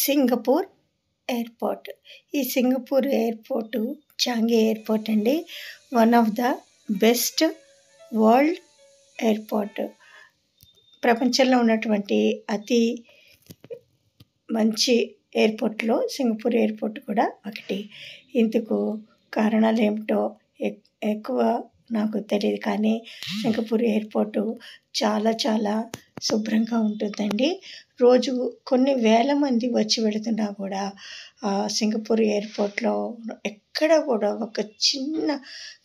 Singapore airport. ఈ Singapore airport Changi airport అండి. One of the best world airport. ప్రపంచంలో ఉన్నటువంటి అతి మంచి ఎయిర్పోర్ట్లో సింగపూర్ ఎయిర్పోర్ట్ కూడా ఒకటి. ఇందుకు కారణాలు ఏమిటో ఎక్కువ నాకు తెలియదు, కానీ సింగపూర్ ఎయిర్పోర్టు చాలా చాలా శుభ్రంగా ఉంటుందండి. రోజు కొన్ని వేల మంది వచ్చి వెళుతున్నా కూడా సింగపూర్ ఎయిర్పోర్ట్లో ఎక్కడ కూడా ఒక చిన్న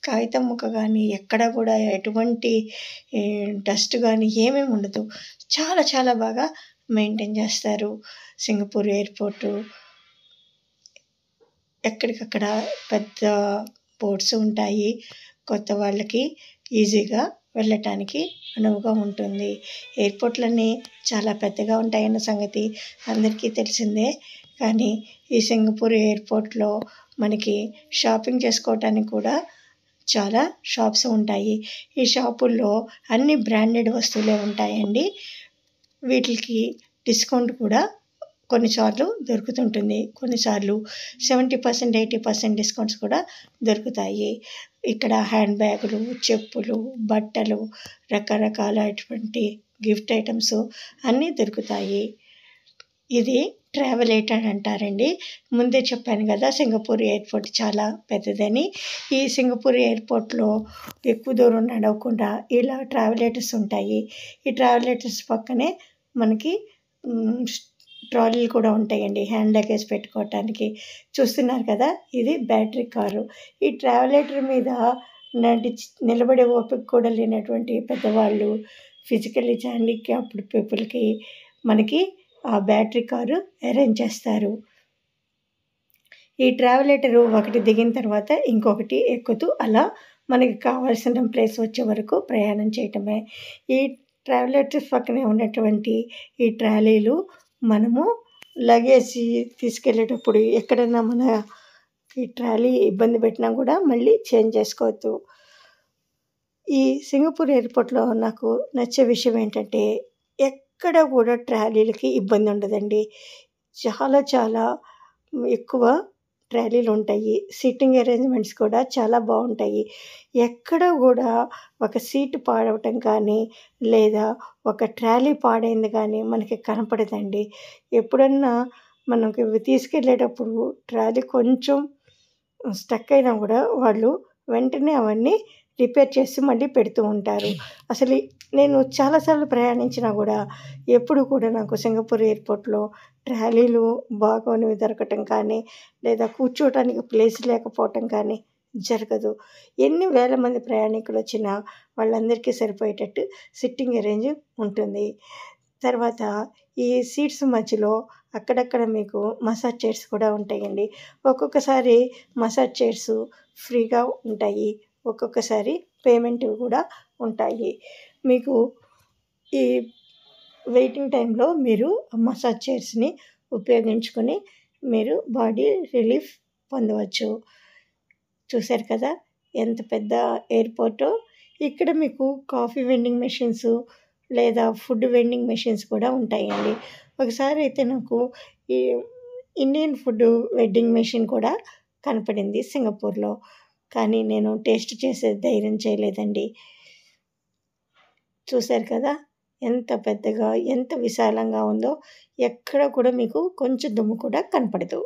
కాగితం ముక్క కానీ ఎక్కడ కూడా ఎటువంటి డస్ట్ కానీ ఏమేమి ఉండదు. చాలా చాలా బాగా మెయింటైన్ చేస్తారు సింగపూర్ ఎయిర్పోర్టు. ఎక్కడికక్కడ పెద్ద బోర్డ్స్ ఉంటాయి. కొత్త వాళ్ళకి ఈజీగా వెళ్ళటానికి అనువుగా ఉంటుంది. ఎయిర్పోర్ట్లన్నీ చాలా పెద్దగా ఉంటాయన్న సంగతి అందరికీ తెలిసిందే. కానీ ఈ సింగపూర్ ఎయిర్పోర్ట్లో మనకి షాపింగ్ చేసుకోవటానికి కూడా చాలా షాప్స్ ఉంటాయి. ఈ షాపుల్లో అన్ని బ్రాండెడ్ వస్తువులే ఉంటాయండి. వీటికి డిస్కౌంట్ కూడా కొన్నిసార్లు దొరుకుతుంటుంది. కొన్నిసార్లు 70%, 80% డిస్కౌంట్స్ కూడా దొరుకుతాయి. ఇక్కడ హ్యాండ్ బ్యాగులు, చెప్పులు, బట్టలు, రకరకాలైనటువంటి గిఫ్ట్ ఐటమ్స్ అన్నీ దొరుకుతాయి. ఇది ట్రావెల్ ఎయిట్ అంటారండి. ముందే చెప్పాను కదా సింగపూర్ ఎయిర్పోర్ట్ చాలా పెద్దదని. ఈ సింగపూర్ ఎయిర్పోర్ట్లో ఎక్కువ దూరం నడవకుండా ఇలా ట్రావెలేటర్స్ ఉంటాయి. ఈ ట్రావెలేటర్స్ పక్కనే మనకి ట్రాలీలు కూడా ఉంటాయండి హ్యాండ్ లగేజ్ పెట్టుకోవటానికి. చూస్తున్నారు కదా, ఇది బ్యాటరీ కారు. ఈ ట్రావెలేటర్ మీద నిలబడే ఓపిక కూడా లేనటువంటి పెద్దవాళ్ళు, ఫిజికల్లీ హ్యాండిక్యాప్డ్ పీపుల్కి మనకి ఆ బ్యాటరీ కారు అరేంజ్ చేస్తారు. ఈ ట్రావెలేటరు ఒకటి దిగిన తర్వాత ఇంకొకటి ఎక్కుతూ అలా మనకి కావాల్సిన ప్లేస్ వచ్చే వరకు ప్రయాణం చేయటమే. ఈ ట్రావెలేటర్స్ పక్కనే ఉన్నటువంటి ఈ ట్రాలీలు మనము లగేజ్ తీసుకెళ్ళేటప్పుడు ఎక్కడైనా మన ఈ ట్రాలీ ఇబ్బంది పెట్టినా కూడా మళ్ళీ చేంజ్ చేసుకోవచ్చు. ఈ సింగపూర్ ఎయిర్పోర్ట్లో నాకు నచ్చే విషయం ఏంటంటే ఎక్కడ కూడా ట్రాలీలకి ఇబ్బంది ఉండదండి. చాలా చాలా ఎక్కువ ట్రాలీలు ఉంటాయి. సీటింగ్ అరేంజ్మెంట్స్ కూడా చాలా బాగుంటాయి. ఎక్కడ కూడా ఒక సీటు పాడవటం కానీ లేదా ఒక ట్రాలీ పాడైంది కానీ మనకి కనపడదండి. ఎప్పుడన్నా మనకి తీసుకెళ్ళేటప్పుడు ట్రాలీ కొంచెం స్టక్ అయినా కూడా వాళ్ళు వెంటనే అవన్నీ రిపేర్ చేసి మళ్ళీ పెడుతూ ఉంటారు. అసలు నేను చాలాసార్లు ప్రయాణించినా కూడా ఎప్పుడు కూడా నాకు సింగపూర్ ఎయిర్పోర్ట్లో ట్రాలీలు బాగోనివి దొరకటం కానీ లేదా కూర్చోవటానికి ప్లేస్ లేకపోవటం కానీ జరగదు. ఎన్ని వేల మంది ప్రయాణికులు వచ్చినా వాళ్ళందరికీ సరిపోయేటట్టు సిట్టింగ్ అరేంజ్ ఉంటుంది. తర్వాత ఈ సీట్స్ మధ్యలో అక్కడక్కడ మీకు మసాజ్ చైర్స్ కూడా ఉంటాయండి. ఒక్కొక్కసారి మసాజ్ చైర్స్ ఫ్రీగా ఉంటాయి, ఒక్కొక్కసారి పేమెంట్ కూడా ఉంటాయి. మీకు ఈ వెయిటింగ్ టైంలో మీరు మసాజ్ చైర్స్ని ఉపయోగించుకొని మీరు బాడీ రిలీఫ్ పొందవచ్చు. చూశారు కదా ఎంత పెద్ద ఎయిర్పోర్టో. ఇక్కడ మీకు కాఫీ వెండింగ్ మెషిన్స్ లేదా ఫుడ్ వెండింగ్ మెషిన్స్ కూడా ఉంటాయండి. ఒకసారి అయితే నాకు ఈ ఇండియన్ ఫుడ్ వెండింగ్ మెషిన్ కూడా కనపడింది సింగపూర్లో. కానీ నేను టేస్ట్ చేసే ధైర్యం చేయలేదండి. చూశారు కదా ఎంత పెద్దగా ఎంత విశాలంగా ఉందో. ఎక్కడ కూడా మీకు కొంచెం దుమ్ము కూడా కనపడదు.